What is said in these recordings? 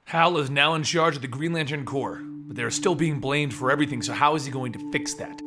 Hal is now in charge of the Green Lantern Corps, but they are still being blamed for everything, so how is he going to fix that?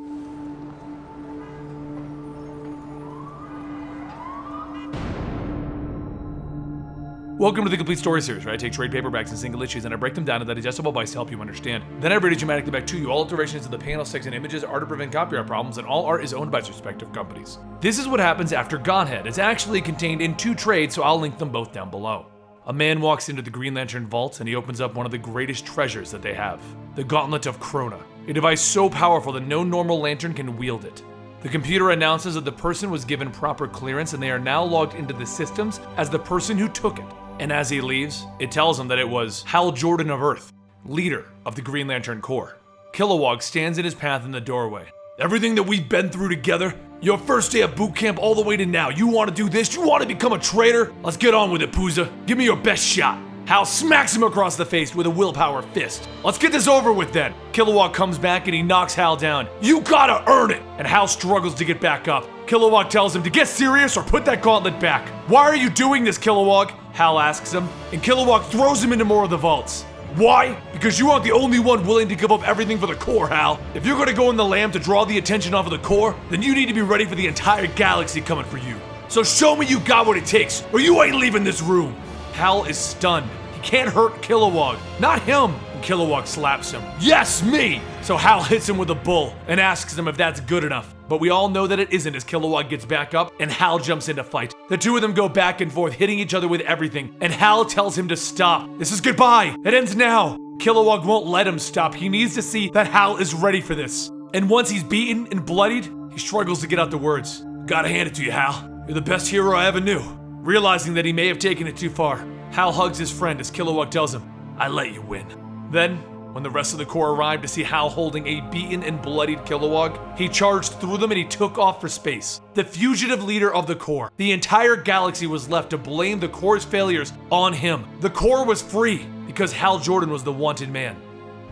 Welcome to the Complete Story Series, where I take trade paperbacks and single issues and I break them down into digestible bites to help you understand. Then I read it dramatically back to you. All alterations of the panels, text, and images are to prevent copyright problems, and all art is owned by its respective companies. This is what happens after Godhead. It's actually contained in 2 trades, so I'll link them both down below. A man walks into the Green Lantern vault and he opens up one of the greatest treasures that they have, the Gauntlet of Krona, a device so powerful that no normal lantern can wield it. The computer announces that the person was given proper clearance and they are now logged into the systems as the person who took it. And as he leaves, it tells him that it was Hal Jordan of Earth, leader of the Green Lantern Corps. Kilowog stands in his path in the doorway. Everything that we've been through together, your first day of boot camp all the way to now, you want to do this? You want to become a traitor? Let's get on with it, Pooza. Give me your best shot. Hal smacks him across the face with a willpower fist. Let's get this over with then. Kilowog comes back and he knocks Hal down. You gotta earn it! And Hal struggles to get back up. Kilowog tells him to get serious or put that gauntlet back. Why are you doing this, Kilowog? Hal asks him, and Kilowog throws him into more of the vaults. Why? Because you aren't the only one willing to give up everything for the Corps, Hal. If you're gonna go in the Lamb to draw the attention off of the Corps, then you need to be ready for the entire galaxy coming for you. So show me you got what it takes, or you ain't leaving this room. Hal is stunned. He can't hurt Kilowog. Not him. And Kilowog slaps him. Yes, me! So Hal hits him with a bull and asks him if that's good enough. But we all know that it isn't as Kilowog gets back up and Hal jumps in to fight. The two of them go back and forth, hitting each other with everything, and Hal tells him to stop. This is goodbye. It ends now. Kilowog won't let him stop. He needs to see that Hal is ready for this. And once he's beaten and bloodied, he struggles to get out the words. Gotta hand it to you, Hal. You're the best hero I ever knew. Realizing that he may have taken it too far, Hal hugs his friend as Kilowog tells him, I let you win. Then, when the rest of the Corps arrived to see Hal holding a beaten and bloodied Kilowog, he charged through them and he took off for space. The fugitive leader of the Corps. The entire galaxy was left to blame the Corps' failures on him. The Corps was free because Hal Jordan was the wanted man.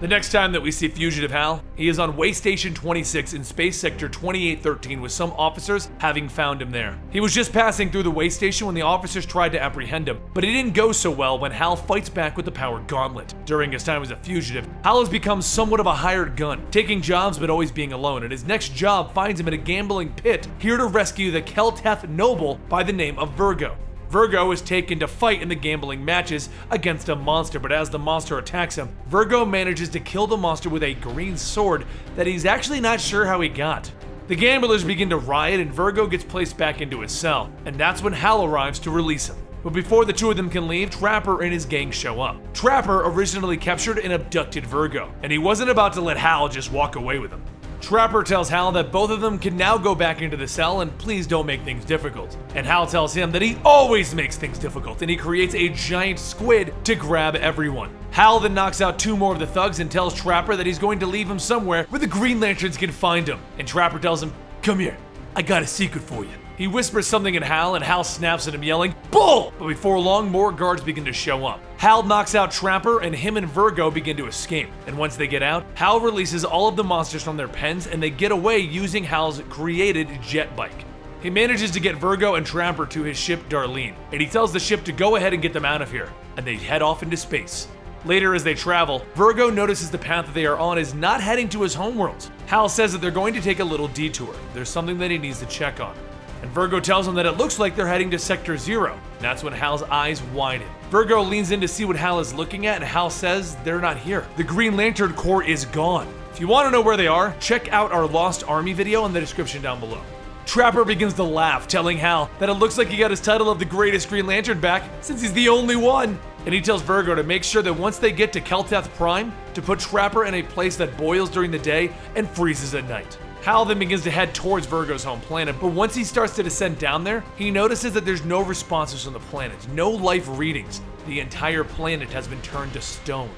The next time that we see Fugitive Hal, he is on Way Station 26 in Space Sector 2813 with some officers having found him there. He was just passing through the way station when the officers tried to apprehend him, but it didn't go so well when Hal fights back with the power gauntlet. During his time as a fugitive, Hal has become somewhat of a hired gun, taking jobs but always being alone, and his next job finds him in a gambling pit, here to rescue the Kelteth noble by the name of Virgo. Virgo is taken to fight in the gambling matches against a monster, but as the monster attacks him, Virgo manages to kill the monster with a green sword that he's actually not sure how he got. The gamblers begin to riot and Virgo gets placed back into his cell, and that's when Hal arrives to release him. But before the two of them can leave, Trapper and his gang show up. Trapper originally captured and abducted Virgo, and he wasn't about to let Hal just walk away with him. Trapper tells Hal that both of them can now go back into the cell and please don't make things difficult. And Hal tells him that he always makes things difficult and he creates a giant squid to grab everyone. Hal then knocks out 2 more of the thugs and tells Trapper that he's going to leave him somewhere where the Green Lanterns can find him. And Trapper tells him, come here, I got a secret for you. He whispers something at Hal and Hal snaps at him yelling, bull! But before long, more guards begin to show up. Hal knocks out Trapper and him and Virgo begin to escape. And once they get out, Hal releases all of the monsters from their pens and they get away using Hal's created jet bike. He manages to get Virgo and Trapper to his ship Darlene, and he tells the ship to go ahead and get them out of here, and they head off into space. Later as they travel, Virgo notices the path that they are on is not heading to his homeworld. Hal says that they're going to take a little detour. There's something that he needs to check on. And Virgo tells him that it looks like they're heading to Sector 0. And that's when Hal's eyes widen. Virgo leans in to see what Hal is looking at, and Hal says they're not here. The Green Lantern Corps is gone. If you want to know where they are, check out our Lost Army video in the description down below. Trapper begins to laugh, telling Hal that it looks like he got his title of the greatest Green Lantern back since he's the only one. And he tells Virgo to make sure that once they get to Kelteth Prime, to put Trapper in a place that boils during the day and freezes at night. Hal then begins to head towards Virgo's home planet, but once he starts to descend down there, he notices that there's no responses from the planet, no life readings. The entire planet has been turned to stone.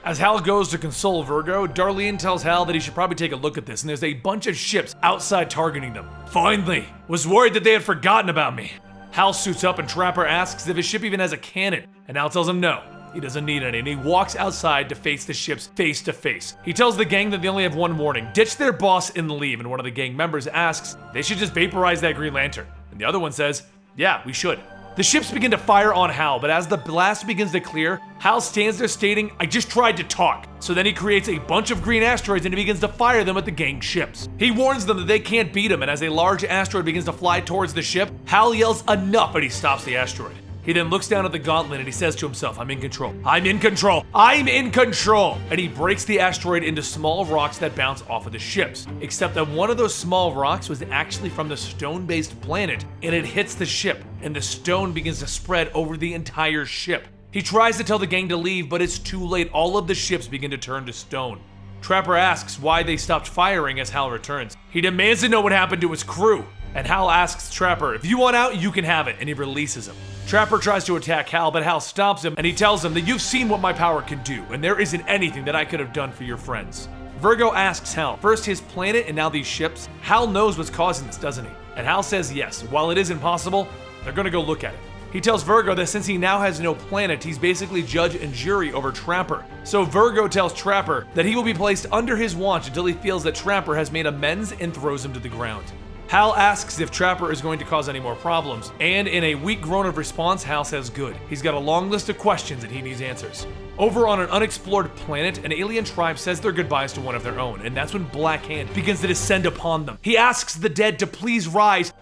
As Hal goes to console Virgo, Darlene tells Hal that he should probably take a look at this, and there's a bunch of ships outside targeting them. Finally! Was worried that they had forgotten about me. Hal suits up and Trapper asks if his ship even has a cannon, and Hal tells him no. He doesn't need any, and he walks outside to face the ships face to face. He tells the gang that they only have one warning, ditch their boss and leave, and one of the gang members asks they should just vaporize that Green Lantern. And the other one says, yeah, we should. The ships begin to fire on Hal, but as the blast begins to clear, Hal stands there stating, "I just tried to talk." So then he creates a bunch of green asteroids and he begins to fire them at the gang ships. He warns them that they can't beat him, and as a large asteroid begins to fly towards the ship, Hal yells enough and he stops the asteroid. He then looks down at the gauntlet and he says to himself, "I'm in control. I'm in control. I'm in control." And he breaks the asteroid into small rocks that bounce off of the ships. Except that one of those small rocks was actually from the stone-based planet, and it hits the ship, and the stone begins to spread over the entire ship. He tries to tell the gang to leave, but it's too late. All of the ships begin to turn to stone. Trapper asks why they stopped firing as Hal returns. He demands to know what happened to his crew. And Hal asks Trapper, "If you want out, you can have it," and he releases him. Trapper tries to attack Hal, but Hal stops him and he tells him that you've seen what my power can do, and there isn't anything that I could have done for your friends. Virgo asks Hal, first his planet and now these ships. Hal knows what's causing this, doesn't he? And Hal says yes. While it is impossible, they're gonna go look at it. He tells Virgo that since he now has no planet, he's basically judge and jury over Trapper. So Virgo tells Trapper that he will be placed under his watch until he feels that Trapper has made amends and throws him to the ground. Hal asks if Trapper is going to cause any more problems, and in a weak groan of response, Hal says good. He's got a long list of questions and he needs answers. Over on an unexplored planet, an alien tribe says their goodbyes to one of their own, and that's when Black Hand begins to descend upon them. He asks the dead to please rise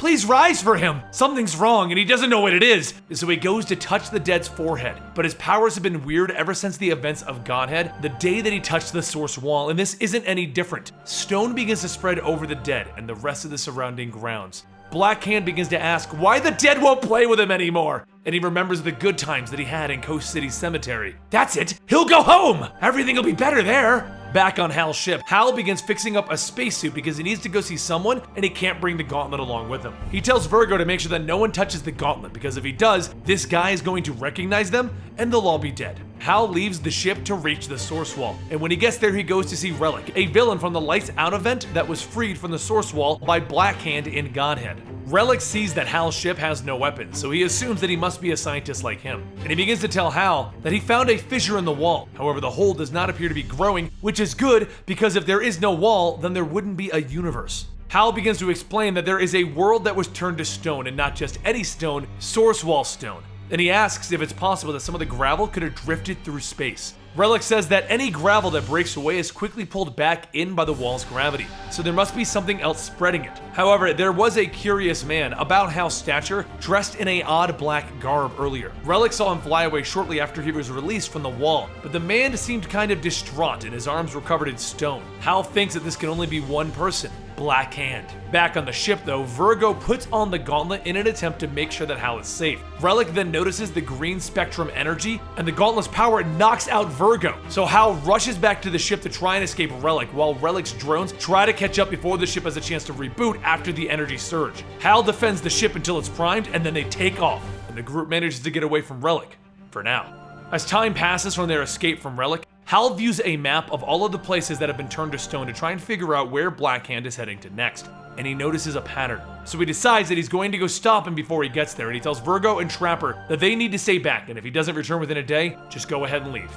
for him. Something's wrong and he doesn't know what it is. So he goes to touch the dead's forehead, but his powers have been weird ever since the events of Godhead, the day that he touched the source wall, and this isn't any different. Stone begins to spread over the dead and the rest of the surrounding grounds. Black Hand begins to ask why the dead won't play with him anymore, and he remembers the good times that he had in Coast City Cemetery. That's it! He'll go home! Everything will be better there! Back on Hal's ship, Hal begins fixing up a spacesuit because he needs to go see someone and he can't bring the gauntlet along with him. He tells Virgo to make sure that no one touches the gauntlet because if he does, this guy is going to recognize them and they'll all be dead. Hal leaves the ship to reach the source wall, and when he gets there, he goes to see Relic, a villain from the Lights Out event that was freed from the source wall by Black Hand in Godhead. Relic sees that Hal's ship has no weapons, so he assumes that he must be a scientist like him, and he begins to tell Hal that he found a fissure in the wall. However, the hole does not appear to be growing, which is good because if there is no wall, then there wouldn't be a universe. Hal begins to explain that there is a world that was turned to stone, and not just any stone, source wall stone. Then he asks if it's possible that some of the gravel could have drifted through space. Relic says that any gravel that breaks away is quickly pulled back in by the wall's gravity, so there must be something else spreading it. However, there was a curious man, about Hal's stature, dressed in an odd black garb earlier. Relic saw him fly away shortly after he was released from the wall, but the man seemed kind of distraught and his arms were covered in stone. Hal thinks that this can only be one person, Black Hand. Back on the ship though, Virgo puts on the gauntlet in an attempt to make sure that Hal is safe. Relic then notices the green spectrum energy, and the gauntlet's power knocks out Virgo. So Hal rushes back to the ship to try and escape Relic, while Relic's drones try to catch up before the ship has a chance to reboot after the energy surge. Hal defends the ship until it's primed, and then they take off, and the group manages to get away from Relic. For now. As time passes from their escape from Relic, Hal views a map of all of the places that have been turned to stone to try and figure out where Black Hand is heading to next, and he notices a pattern. So he decides that he's going to go stop him before he gets there, and he tells Virgo and Trapper that they need to stay back, and if he doesn't return within a day, just go ahead and leave.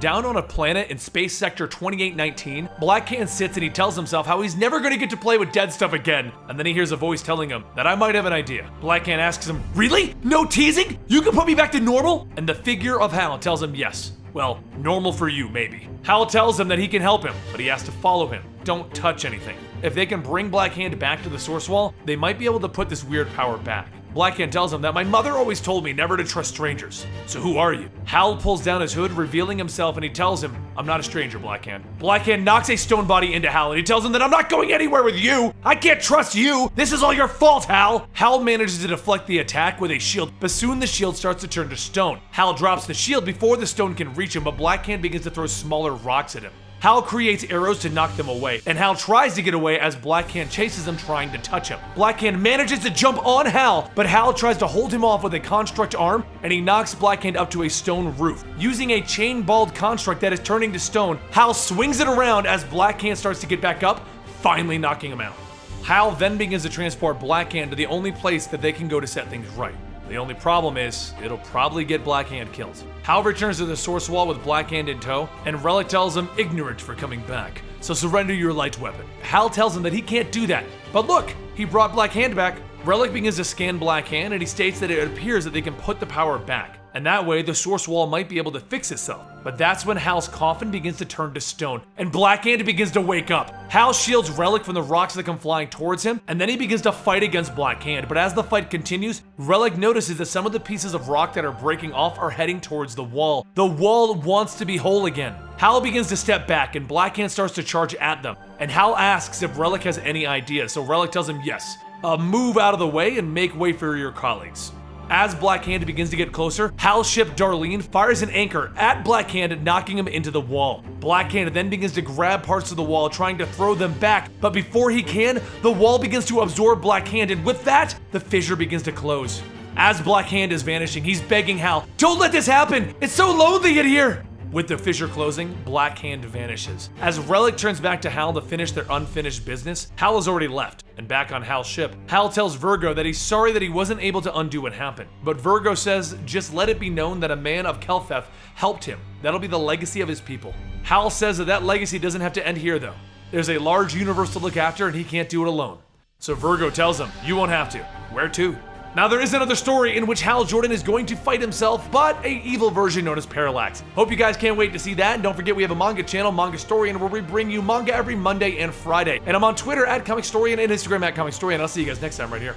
Down on a planet in Space Sector 2819, Black Hand sits and he tells himself how he's never going to get to play with dead stuff again, and then he hears a voice telling him that I might have an idea. Black Hand asks him, really? No teasing? You can put me back to normal? And the figure of Hal tells him yes. Well, normal for you, maybe. Hal tells him that he can help him, but he has to follow him. Don't touch anything. If they can bring Black Hand back to the source wall, they might be able to put this weird power back. Black Hand tells him that my mother always told me never to trust strangers. So who are you? Hal pulls down his hood, revealing himself, and he tells him, I'm not a stranger, Black Hand. Black Hand knocks a stone body into Hal, and he tells him that I'm not going anywhere with you. I can't trust you. This is all your fault, Hal. Hal manages to deflect the attack with a shield, but soon the shield starts to turn to stone. Hal drops the shield before the stone can reach him, but Black Hand begins to throw smaller rocks at him. Hal creates arrows to knock them away, and Hal tries to get away as Black Hand chases him trying to touch him. Black Hand manages to jump on Hal, but Hal tries to hold him off with a construct arm, and he knocks Black Hand up to a stone roof. Using a chain-balled construct that is turning to stone, Hal swings it around as Black Hand starts to get back up, finally knocking him out. Hal then begins to transport Black Hand to the only place that they can go to set things right. The only problem is, it'll probably get Black Hand killed. Hal returns to the source wall with Black Hand in tow, and Relic tells him ignorant for coming back, so surrender your light weapon. Hal tells him that he can't do that, but look, he brought Black Hand back. Relic begins to scan Black Hand and he states that it appears that they can put the power back, and that way the source wall might be able to fix itself. But that's when Hal's coffin begins to turn to stone, and Black Hand begins to wake up. Hal shields Relic from the rocks that come flying towards him, and then he begins to fight against Black Hand. But as the fight continues, Relic notices that some of the pieces of rock that are breaking off are heading towards the wall. The wall wants to be whole again. Hal begins to step back, and Black Hand starts to charge at them. And Hal asks if Relic has any ideas, so Relic tells him yes. Move out of the way and make way for your colleagues. As Black Hand begins to get closer, Hal's ship Darlene fires an anchor at Black Hand, knocking him into the wall. Black Hand then begins to grab parts of the wall, trying to throw them back, but before he can, the wall begins to absorb Black Hand, and with that, the fissure begins to close. As Black Hand is vanishing, he's begging Hal, "Don't let this happen! It's so lonely in here!" With the fissure closing, Black Hand vanishes. As Relic turns back to Hal to finish their unfinished business, Hal has already left, and back on Hal's ship, Hal tells Virgo that he's sorry that he wasn't able to undo what happened. But Virgo says, just let it be known that a man of Kelfeth helped him. That'll be the legacy of his people. Hal says that legacy doesn't have to end here though. There's a large universe to look after and he can't do it alone. So Virgo tells him, you won't have to. Where to? Now there is another story in which Hal Jordan is going to fight himself, but a evil version known as Parallax. Hope you guys can't wait to see that, and don't forget we have a manga channel, Comicstorian, where we bring you manga every Monday and Friday. And I'm on Twitter at Comicstorian and Instagram at Comicstorian. I'll see you guys next time right here.